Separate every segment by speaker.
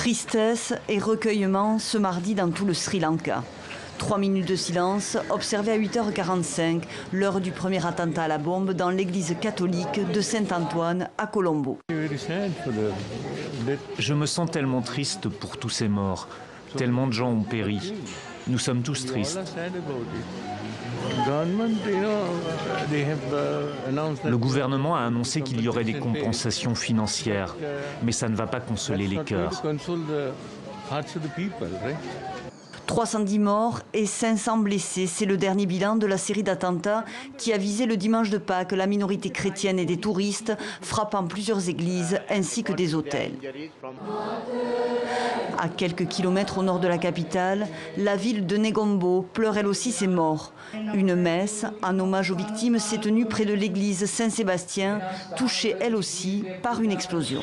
Speaker 1: Tristesse et recueillement ce mardi dans tout le Sri Lanka. 3 minutes de silence, observées à 8h45, l'heure du premier attentat à la bombe dans l'église catholique de Saint-Antoine à Colombo.
Speaker 2: Je me sens tellement triste pour tous ces morts. Tellement de gens ont péri. Nous sommes tous tristes. Le gouvernement a annoncé qu'il y aurait des compensations financières, mais ça ne va pas consoler les cœurs.
Speaker 1: 310 morts et 500 blessés, c'est le dernier bilan de la série d'attentats qui a visé le dimanche de Pâques la minorité chrétienne et des touristes, frappant plusieurs églises ainsi que des hôtels. À quelques kilomètres au nord de la capitale, la ville de Negombo pleure elle aussi ses morts. Une messe en hommage aux victimes s'est tenue près de l'église Saint-Sébastien, touchée elle aussi par une explosion.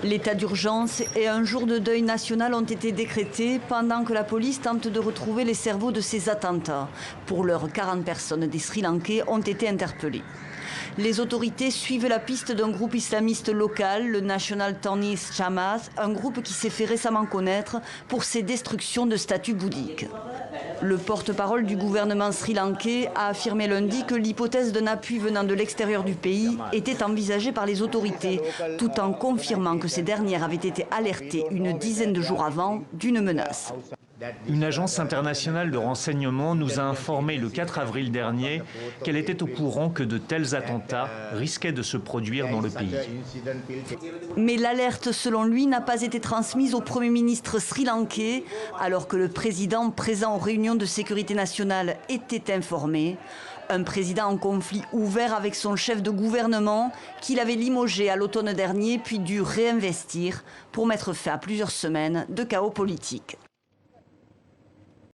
Speaker 1: L'état d'urgence et un jour de deuil national ont été décrétés pendant que la police tente de retrouver les cerveaux de ces attentats. Pour l'heure, 40 personnes des Sri Lankais ont été interpellées. Les autorités suivent la piste d'un groupe islamiste local, le National Tawhid Jamaat, un groupe qui s'est fait récemment connaître pour ses destructions de statues bouddhiques. Le porte-parole du gouvernement sri-lankais a affirmé lundi que l'hypothèse d'un appui venant de l'extérieur du pays était envisagée par les autorités, tout en confirmant que ces dernières avaient été alertées une dizaine de jours avant d'une menace.
Speaker 2: Une agence internationale de renseignement nous a informé le 4 avril dernier qu'elle était au courant que de tels attentats risquaient de se produire dans le pays.
Speaker 1: Mais l'alerte, selon lui, n'a pas été transmise au Premier ministre sri-lankais, alors que le président présent aux réunions de sécurité nationale était informé. Un président en conflit ouvert avec son chef de gouvernement qu'il avait limogé à l'automne dernier puis dû réinvestir pour mettre fin à plusieurs semaines de chaos politique.